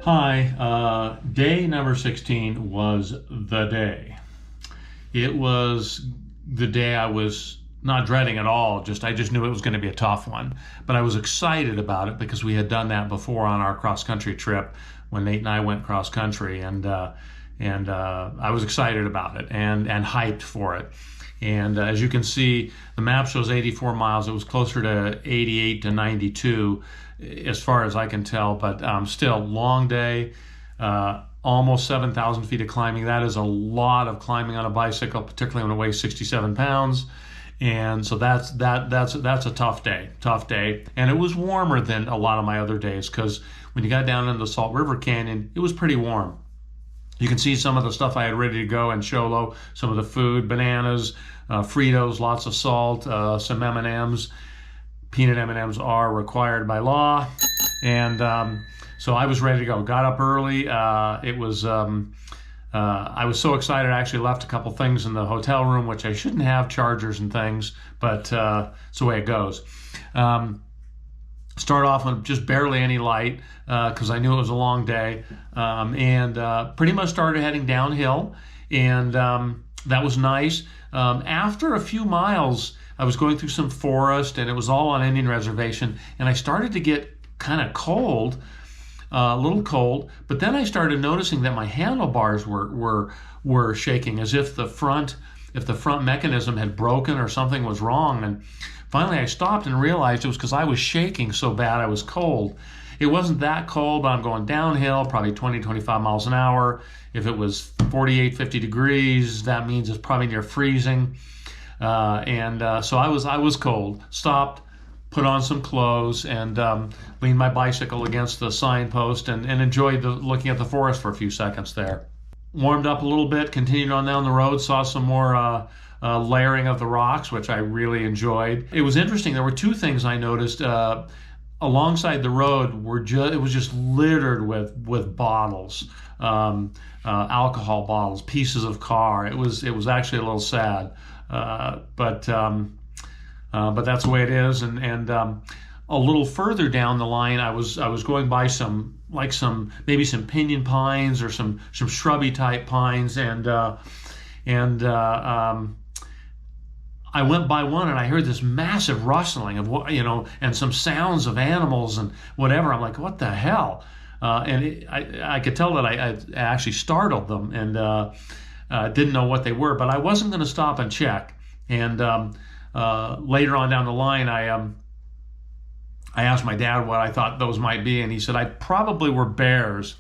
Hi, day number 16 was the day. It was the day I was not dreading at all, I just knew it was going to be a tough one. But I was excited about it because we had done that before on our cross-country trip when Nate and I went cross-country, and I was excited about it and hyped for it. And as you can see, the map shows 84 miles. It was closer to 88 to 92 as far as I can tell, but still, long day, almost 7,000 feet of climbing. That is a lot of climbing on a bicycle, particularly when it weighs 67 pounds. And so that's a tough day. And it was warmer than a lot of my other days because when you got down into the Salt River Canyon, it was pretty warm. You can see some of the stuff I had ready to go in Show Low, some of the food, bananas, Fritos, lots of salt, some M&Ms. Peanut M&Ms are required by law. And so I was ready to go. Got up early. I was so excited I actually left a couple things in the hotel room, which I shouldn't have, chargers and things, but it's the way it goes. Start off with just barely any light because I knew it was a long day, and pretty much started heading downhill, and that was nice. After a few miles, I was going through some forest, and it was all on Indian reservation, and I started to get kind of cold, a little cold, but then I started noticing that my handlebars were shaking as if the front mechanism had broken or something was wrong. And finally I stopped and realized it was because I was shaking so bad I was cold. It wasn't that cold, but I'm going downhill, probably 20, 25 miles an hour. If it was 48, 50 degrees, that means it's probably near freezing. So I was cold. Stopped, put on some clothes, and leaned my bicycle against the signpost and enjoyed looking at the forest for a few seconds there. Warmed up a little bit, continued on down the road, saw some more layering of the rocks, which I really enjoyed. It was interesting. There were two things I noticed. Alongside the road it was just littered with bottles, alcohol bottles, pieces of car. It was actually a little sad, but that's the way it is. And a little further down the line, I was going by maybe some pinyon pines or some shrubby type pines, and I went by one and I heard this massive rustling of and some sounds of animals and whatever. I'm like, what the hell? I could tell that I actually startled them and didn't know what they were, but I wasn't going to stop and check. And later on down the line, I asked my dad what I thought those might be, and he said I probably were bears.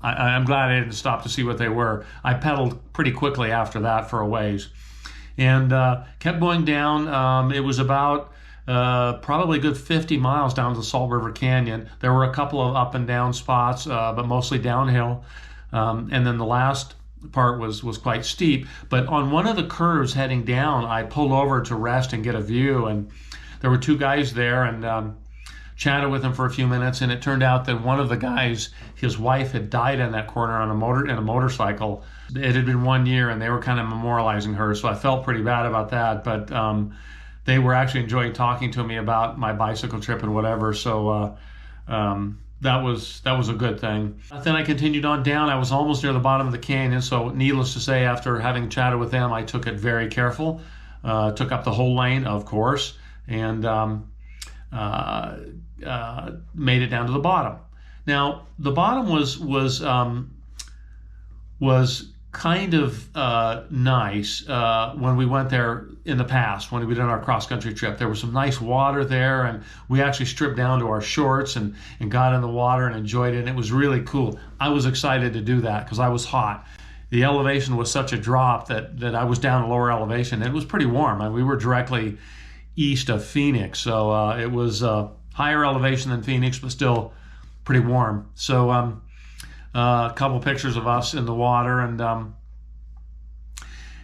I'm glad I didn't stop to see what they were. I pedaled pretty quickly after that for a ways, and kept going down. It was about probably a good 50 miles down to the Salt River Canyon. There were a couple of up and down spots, but mostly downhill. And then the last part was quite steep. But on one of the curves heading down, I pulled over to rest and get a view, and there were two guys there, and chatted with them for a few minutes, and it turned out that one of the guys, his wife had died in that corner in a motorcycle. It had been 1 year, and they were kind of memorializing her, so I felt pretty bad about that, but they were actually enjoying talking to me about my bicycle trip and whatever, so that was a good thing. Then I continued on down. I was almost near the bottom of the canyon, so needless to say, after having chatted with them, I took it very careful, took up the whole lane, of course, and made it down to the bottom. Now, the bottom was kind of nice when we went there in the past, when we did our cross-country trip. There was some nice water there, and we actually stripped down to our shorts and got in the water and enjoyed it, and it was really cool. I was excited to do that because I was hot. The elevation was such a drop that I was down a lower elevation. It was pretty warm, and we were directly east of Phoenix, so it was higher elevation than Phoenix, but still pretty warm. So a couple pictures of us in the water, and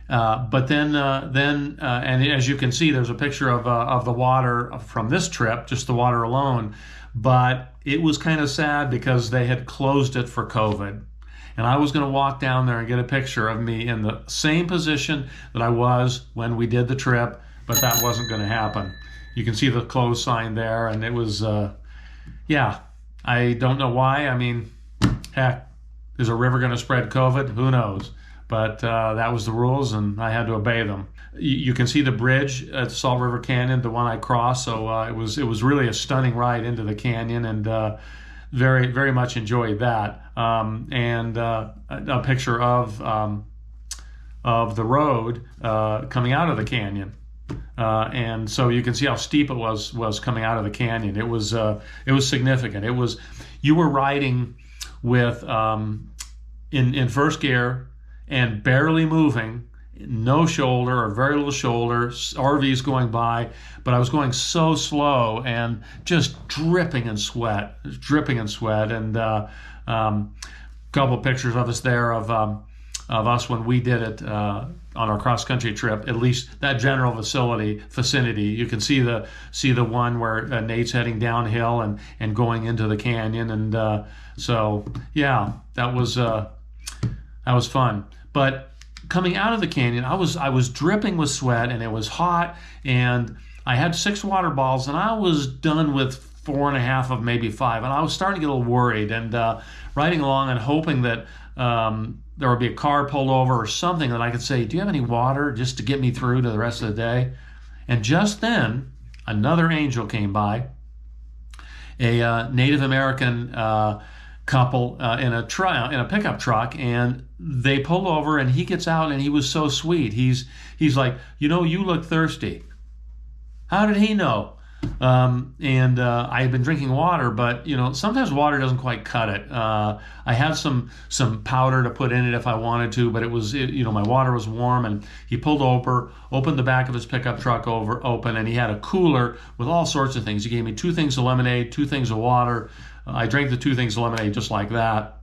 but then and as you can see, there's a picture of the water from this trip, just the water alone. But it was kind of sad because they had closed it for COVID, and I was going to walk down there and get a picture of me in the same position that I was when we did the trip, but that wasn't going to happen. You can see the closed sign there, and it was, yeah, I don't know why. I mean, heck, is a river going to spread COVID? Who knows? But that was the rules, and I had to obey them. You can see the bridge at Salt River Canyon, the one I crossed. So it was really a stunning ride into the canyon, and very, very much enjoyed that. And a picture of the road coming out of the canyon. And so you can see how steep it was coming out of the canyon. It was significant. You were riding with in first gear and barely moving, no shoulder or very little shoulder, RVs going by, but I was going so slow and just dripping in sweat, and couple of pictures of us there of us when we did it on our cross country trip. At least that general vicinity. You can see the one where Nate's heading downhill and going into the canyon, and so yeah, that was fun. But coming out of the canyon, I was dripping with sweat, and it was hot, and I had 6 water bottles, and I was done with 4.5 of maybe 5, and I was starting to get a little worried, and riding along and hoping that there would be a car pulled over or something that I could say, do you have any water, just to get me through to the rest of the day? And just then, another angel came by, a Native American couple in a pickup truck, and they pulled over, and he gets out, and he was so sweet. He's like, you look thirsty. How did he know? And I had been drinking water, but sometimes water doesn't quite cut it. I had some powder to put in it if I wanted to, but my water was warm, and he pulled over, opened the back of his pickup truck open, and he had a cooler with all sorts of things. He gave me 2 things of lemonade, 2 things of water. I drank the 2 things of lemonade just like that.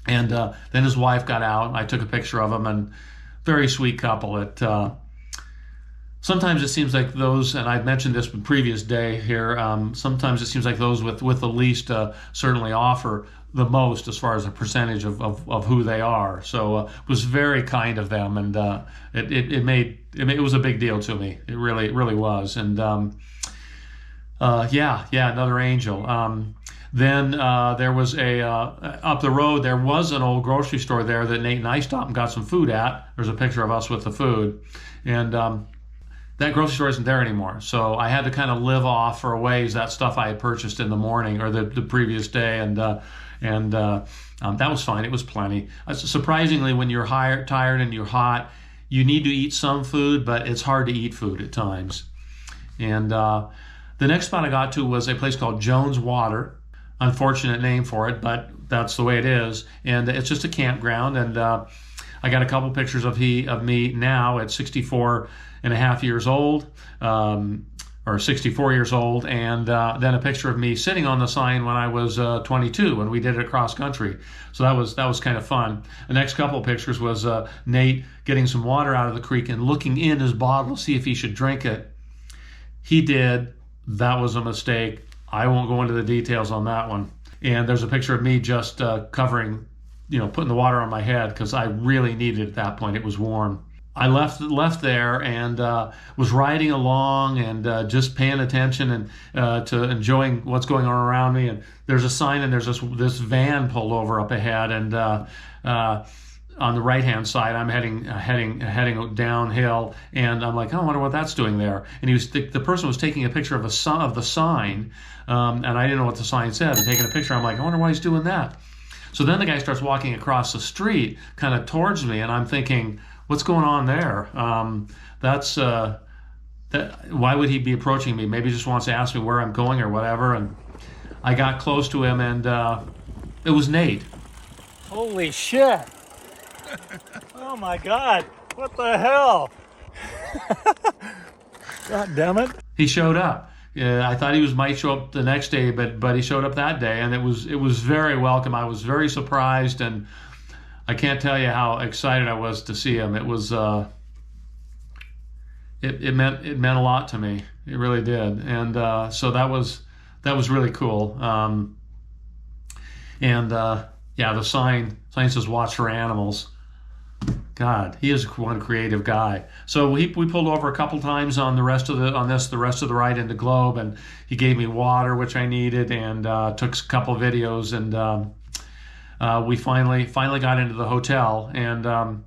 And then his wife got out, and I took a picture of him, and very sweet couple. Sometimes it seems like those, and I've mentioned this in previous day here, sometimes it seems like those with the least certainly offer the most as far as a percentage of who they are. So it was very kind of them, and it was a big deal to me. It really was. And yeah, another angel. Then there was up the road, there was an old grocery store there that Nate and I stopped and got some food at. There's a picture of us with the food. And that grocery store isn't there anymore. So I had to kind of live off for a ways that stuff I had purchased in the morning or the previous day. And that was fine. It was plenty. Surprisingly, when you're tired and you're hot, you need to eat some food, but it's hard to eat food at times. And the next spot I got to was a place called Jones Water. Unfortunate name for it, but that's the way it is. And it's just a campground. And I got a couple pictures of me now at 64 and a half years old, or 64 years old, and then a picture of me sitting on the sign when I was 22 when we did it across country. So that was kind of fun. The next couple of pictures was Nate getting some water out of the creek and looking in his bottle to see if he should drink it. He did. That was a mistake. I won't go into the details on that one. And there's a picture of me just covering, putting the water on my head because I really needed it at that point. It was warm. I left there and was riding along and just paying attention and to enjoying what's going on around me. And there's a sign, and there's this van pulled over up ahead, and on the right-hand side, I'm heading downhill, and I'm like, oh, I wonder what that's doing there. And the person was taking a picture of the sign, and I didn't know what the sign said. And taking a picture, I'm like, I wonder why he's doing that. So then the guy starts walking across the street, kind of towards me, and I'm thinking, what's going on there? Why would he be approaching me? Maybe he just wants to ask me where I'm going or whatever. And I got close to him, and it was Nate. Holy shit! Oh my God! What the hell? God damn it! He showed up. I thought he might show up the next day, but he showed up that day, and it was very welcome. I was very surprised, and I can't tell you how excited I was to see him. It was it meant a lot to me. It really did, and so that was really cool. Yeah, the sign says "Watch for Animals." God, he is one creative guy. So we pulled over a couple times on the rest of the ride into Globe, and he gave me water, which I needed, and took a couple videos, and we finally got into the hotel, and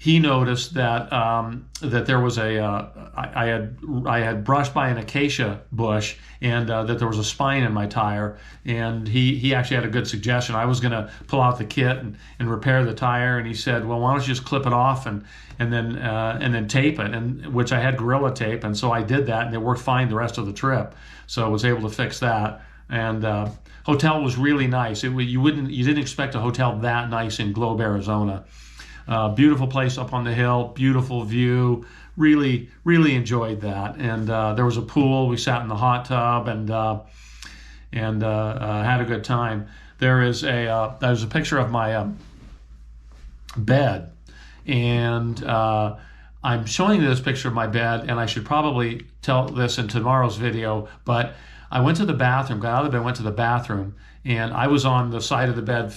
he noticed that that there was I had brushed by an acacia bush, and that there was a spine in my tire, and he actually had a good suggestion. I was going to pull out the kit and repair the tire, and he said, well, why don't you just clip it off and then tape it, and which I had Gorilla Tape, and so I did that, and it worked fine the rest of the trip. So I was able to fix that, and hotel was really nice. You didn't expect a hotel that nice in Globe, Arizona. Beautiful place up on the hill, beautiful view. Really, really enjoyed that. And there was a pool. We sat in the hot tub and had a good time. There's a picture of my bed, and I'm showing you this picture of my bed. And I should probably tell this in tomorrow's video, but I went to the bathroom, got out of the bed, went to the bathroom, and I was on the side of the bed,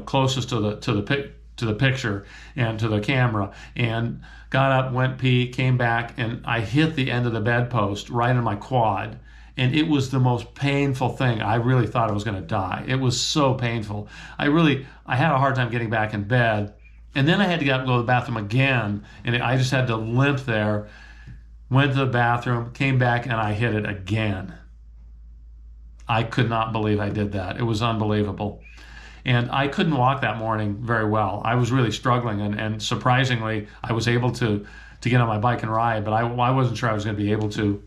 closest to the picture and to the camera, and got up, went pee, came back, and I hit the end of the bedpost right in my quad, and it was the most painful thing. I really thought I was going to die. It was so painful. I had a hard time getting back in bed, and then I had to get up and go to the bathroom again, and I just had to limp there. Went to the bathroom, came back, and I hit it again. I could not believe I did that. It was unbelievable. And I couldn't walk that morning very well. I was really struggling, and surprisingly, I was able to get on my bike and ride, but I wasn't sure I was going to be able to.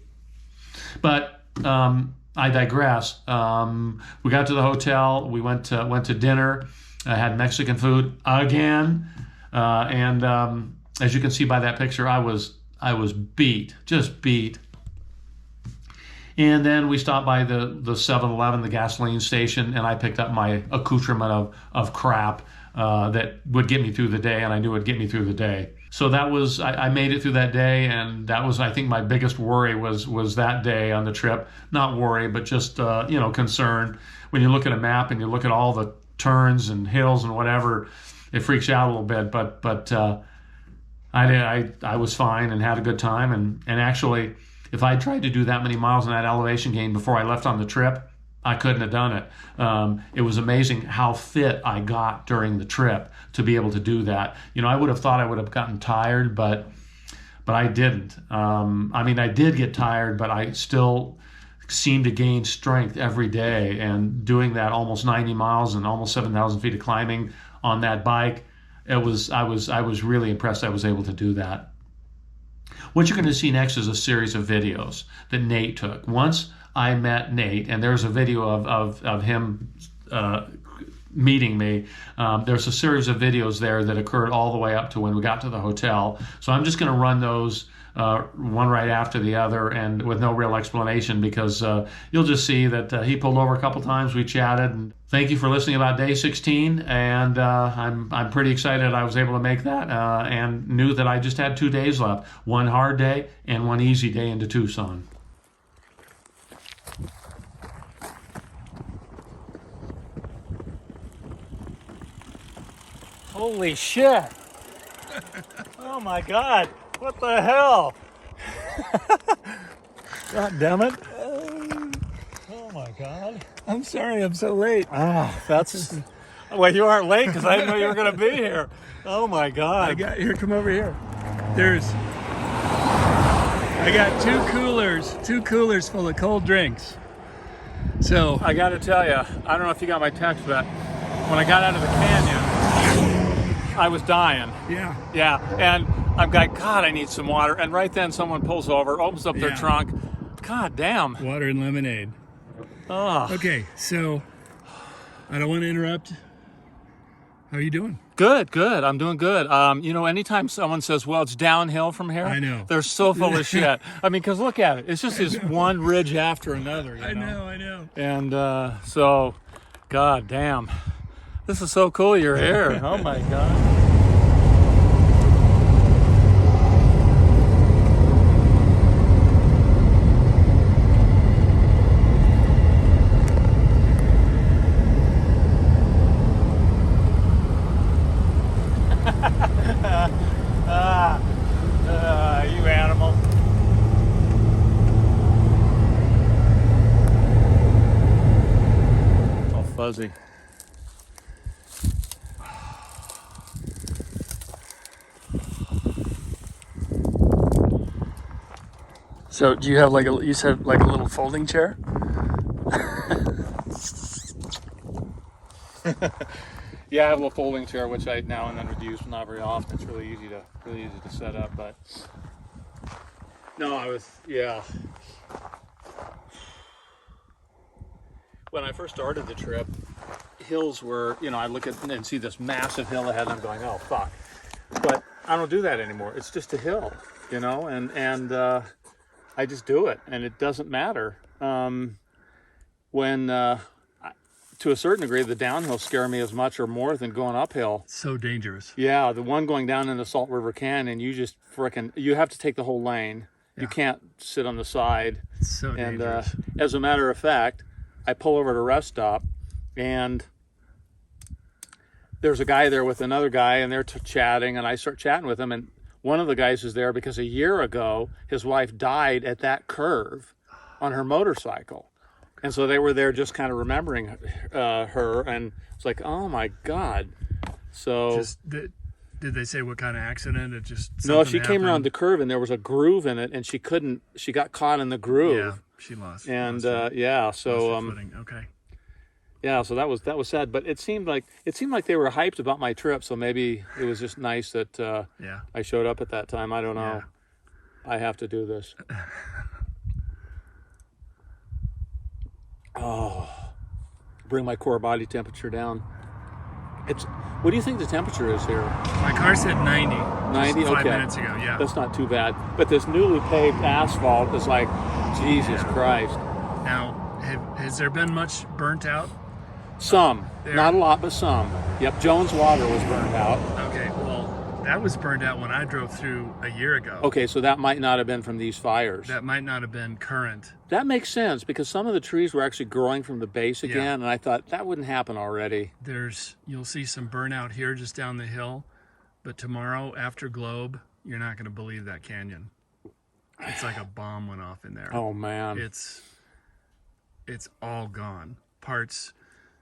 But I digress. We got to the hotel. We went to dinner. I had Mexican food again, and as you can see by that picture, I was beat, just beat. And then we stopped by the 7-Eleven, the gasoline station, and I picked up my accoutrement of crap that would get me through the day, and I knew it would get me through the day. So that was, I made it through that day, and that was, I think, my biggest worry was that day on the trip. Not worry, but just, concern. When you look at a map and you look at all the turns and hills and whatever, it freaks you out a little bit. But I was fine and had a good time, and actually, if I tried to do that many miles in that elevation gain before I left on the trip, I couldn't have done it. It was amazing how fit I got during the trip to be able to do that. I would have thought I would have gotten tired, but I didn't. I did get tired, but I still seemed to gain strength every day. And doing that almost 90 miles and almost 7,000 feet of climbing on that bike, I was really impressed I was able to do that. What you're going to see next is a series of videos that Nate took. Once I met Nate, and there's a video of him meeting me. There's a series of videos there that occurred all the way up to when we got to the hotel. So I'm just going to run those one right after the other, and with no real explanation, because you'll just see that he pulled over a couple times. We chatted, and thank you for listening about day 16. And I'm pretty excited I was able to make that, and knew that I just had 2 days left, one hard day and one easy day into Tucson. Holy shit. Oh my God. What the hell? God damn it. Oh my God. I'm sorry I'm so late. That's... Well, you aren't late because I didn't know you were going to be here. Oh my God. Come over here. I got two coolers full of cold drinks. So I got to tell you, I don't know if you got my text, but when I got out of the canyon, I was dying. Yeah. And I'm like, God, I need some water. And right then someone pulls over, opens up their trunk. God damn. Water and lemonade. Oh. Okay, so I don't want to interrupt. How are you doing? Good. I'm doing good. Anytime someone says, well, it's downhill from here, I know. They're so full of shit. Because look at it. It's just this one ridge after another. I know. And so, God damn. This is so cool you're here. Oh my God. fuzzy. So do you have like you said like a little folding chair? Yeah, I have a little folding chair, which I now and then would use, but not very often. It's really easy to set up. But no, yeah. When I first started the trip, hills were, I look at and see this massive hill ahead, and I'm going, oh fuck. But I don't do that anymore. It's just a hill, and I just do it, and it doesn't matter. To a certain degree, the downhills scare me as much or more than going uphill. So dangerous. Yeah, the one going down in the Salt River Canyon, you just you have to take the whole lane. Yeah. You can't sit on the side. It's so dangerous. And as a matter of fact, I pull over at a rest stop, and there's a guy there with another guy, and they're chatting, and I start chatting with him, and one of the guys is there because a year ago, his wife died at that curve on her motorcycle. And so they were there just kind of remembering her, and it's like, oh my God. So did they say what kind of accident? It just no, she came around the curve and there was a groove in it, and she got caught in the groove. Yeah, she lost. And lost so okay. Yeah, so that was sad, but it seemed like they were hyped about my trip, so maybe it was just nice that I showed up at that time. I don't know. Yeah. I have to do this. Oh, bring my core body temperature down. What do you think the temperature is here? My car said 90. 90? Okay. 5 minutes ago, yeah. That's not too bad. But this newly paved asphalt is like, Jesus Christ. Now, has there been much burnt out? Some. Not a lot, but some. Yep, Jones Water was burnt out. Okay, well, that was burned out when I drove through a year ago. Okay, so that might not have been from these fires. That might not have been current. That makes sense, because some of the trees were actually growing from the base again, and I thought that wouldn't happen already. You'll see some burnout here just down the hill, but tomorrow after Globe, you're not going to believe that canyon. It's like a bomb went off in there. Oh man. It's all gone. Parts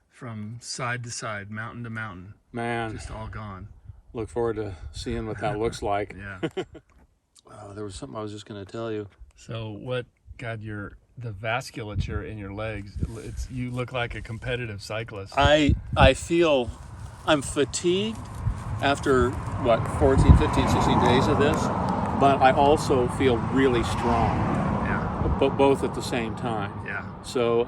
from side to side, mountain to mountain. Man. Just all gone. Look forward to seeing what that looks like. Yeah. Oh, there was something I was just going to tell you. So what got the vasculature in your legs? You look like a competitive cyclist. I feel I'm fatigued after 14, 15, 16 days of this, but I also feel really strong. Yeah. But both at the same time. Yeah. So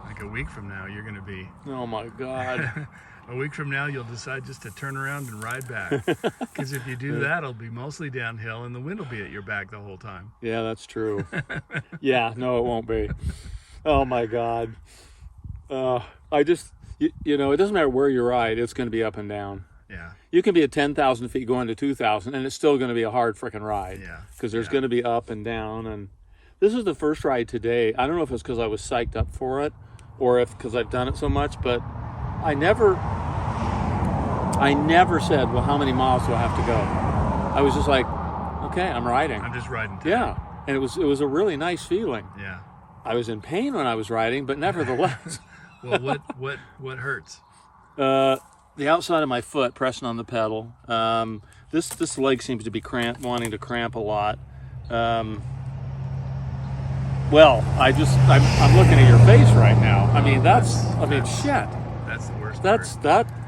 like a week from now, you're going to be. Oh my God. A week from now, you'll decide just to turn around and ride back. Because if you do that, it'll be mostly downhill, and the wind will be at your back the whole time. Yeah, that's true. Yeah, no, it won't be. Oh my God. I just, it doesn't matter where you ride, it's going to be up and down. Yeah. You can be at 10,000 feet going to 2,000, and it's still going to be a hard freaking ride. Yeah. Because there's going to be up and down. And this is the first ride today. I don't know if it's because I was psyched up for it, or if because I've done it so much, but I never said, well, how many miles do I have to go? I was just like, okay, I'm riding. I'm just riding today. Yeah. And it was a really nice feeling. Yeah. I was in pain when I was riding, but nevertheless. Well, what hurts? The outside of my foot pressing on the pedal. This leg seems to be wanting to cramp a lot. Well, I'm looking at your face right now. I mean, shit. That's the worst.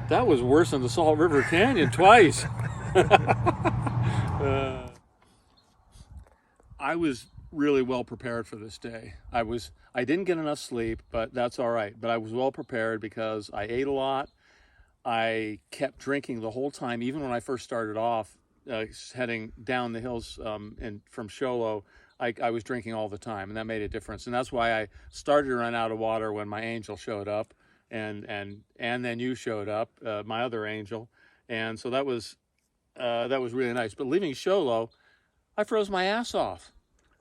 That was worse than the Salt River Canyon twice. I was really well prepared for this day. I didn't get enough sleep, but that's all right. But I was well prepared because I ate a lot. I kept drinking the whole time, even when I first started off heading down the hills and from Show Low. I was drinking all the time, and that made a difference. And that's why I started to run out of water when my angel showed up, and then you showed up, my other angel, and so that was really nice. But leaving Show Low, I froze my ass off.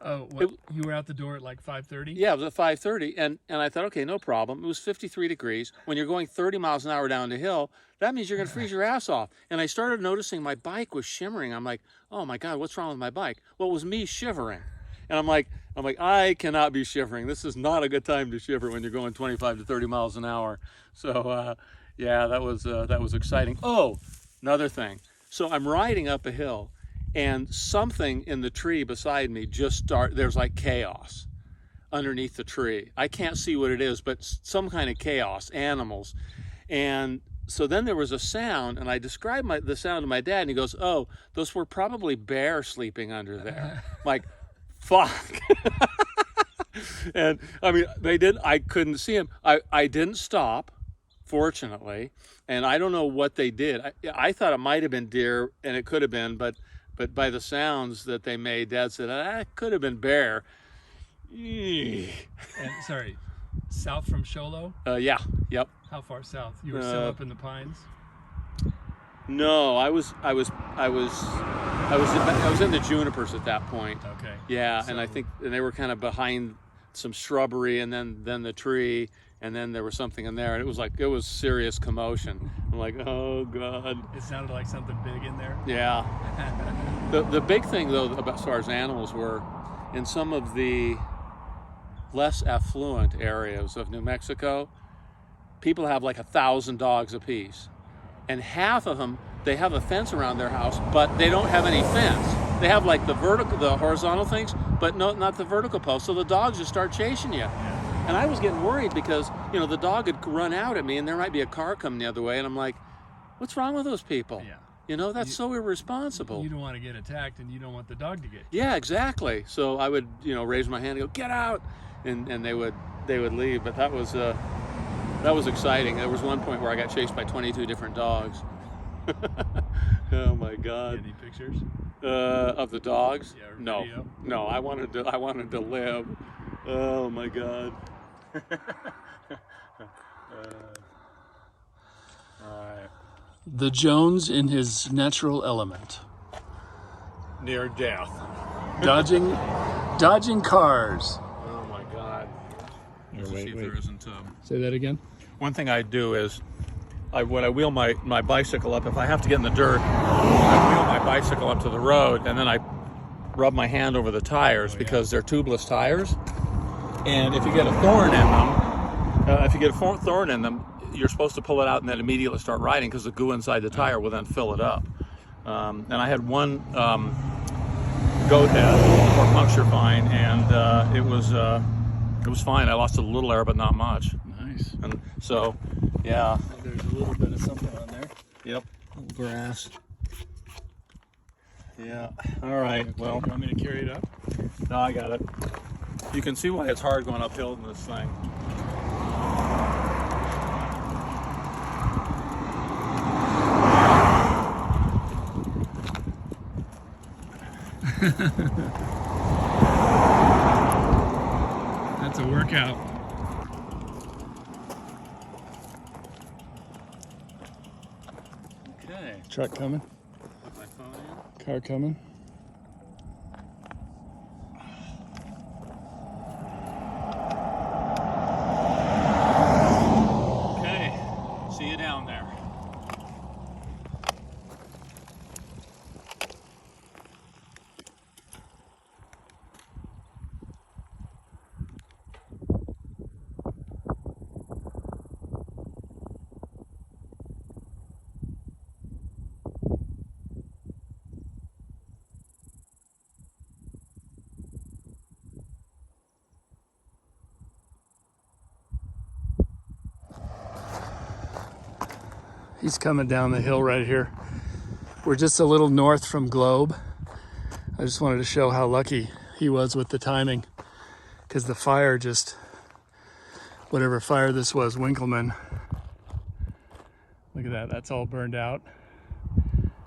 Oh, you were out the door at like 5:30? Yeah, it was at 5:30, and I thought, okay, no problem. It was 53 degrees. When you're going 30 miles an hour down the hill, that means you're going to freeze your ass off. And I started noticing my bike was shimmering. I'm like, oh my God, what's wrong with my bike? Well, it was me shivering. And I'm like, I cannot be shivering. This is not a good time to shiver when you're going 25 to 30 miles an hour. So yeah, that was exciting. Oh, another thing. So I'm riding up a hill, and something in the tree beside me there's like chaos underneath the tree. I can't see what it is, but some kind of chaos, animals. And so then there was a sound, and I described the sound to my dad, and he goes, "Oh, those were probably bears sleeping under there." I'm like, fuck. And I mean, I couldn't see them. I didn't stop, fortunately, and I don't know what they did. I thought it might have been deer, and it could have been, but by the sounds that they made, Dad said, it could have been bear. And sorry, south from Sholo? Yeah, yep. How far south? You were still up in the pines? No, I was in the junipers at that point. Okay. Yeah, So- and I think they were kind of behind some shrubbery, and then the tree, and then there was something in there, and it was serious commotion. I'm like, oh God. It sounded like something big in there. Yeah. The big thing though about as far as animals were, in some of the less affluent areas of New Mexico, people have like 1,000 dogs apiece, and half of them, they have a fence around their house, but they don't have any fence. They have like the horizontal things, but not the vertical post. So the dogs just start chasing you. And I was getting worried because, the dog had run out at me, and there might be a car coming the other way, and I'm like, what's wrong with those people? Yeah. That's so irresponsible. You don't want to get attacked, and you don't want the dog to get. Yeah, exactly. So I would, raise my hand and go, "Get out," and they would leave. But that was exciting. There was one point where I got chased by 22 different dogs. Oh my God. Any pictures? Of the dogs? Yeah, or No, video? no. I wanted to live. Oh my God. All right. The Jones in his natural element. Near death. Dodging cars. Oh my God. Let's see if there isn't. Say that again. One thing I do is, when I wheel my bicycle up, if I have to get in the dirt, I wheel my bicycle up to the road, and then I rub my hand over the tires because they're tubeless tires. And if you get a thorn in them, you're supposed to pull it out and then immediately start riding, because the goo inside the tire will then fill it up. And I had one goat head or puncture fine, and it was fine. I lost a little air, but not much. Nice. And so, yeah. There's a little bit of something on there. Yep. Grass. Yeah. All right. Well, You want me to carry it up? no, I got it. You can see why it's hard going uphill in this thing. That's a workout. Okay. Truck coming. Put my phone in. Car coming. Okay. See you down there. He's coming down the hill right here. We're just a little north from Globe. I just wanted to show how lucky he was with the timing, because the fire whatever fire this was, Winkleman. Look at that, that's all burned out.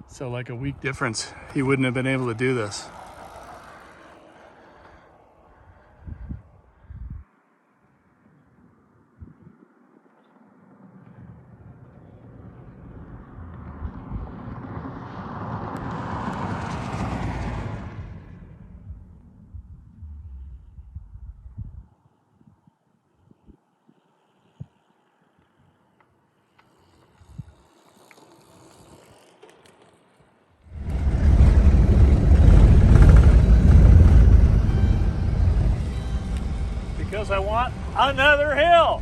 So like a week difference, he wouldn't have been able to do this. I want another hill.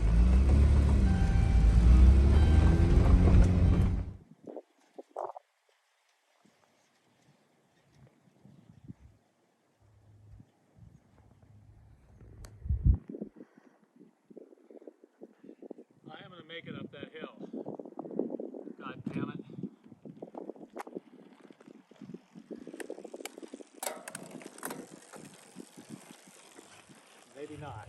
I am going to make it up that hill. God damn it. Maybe not.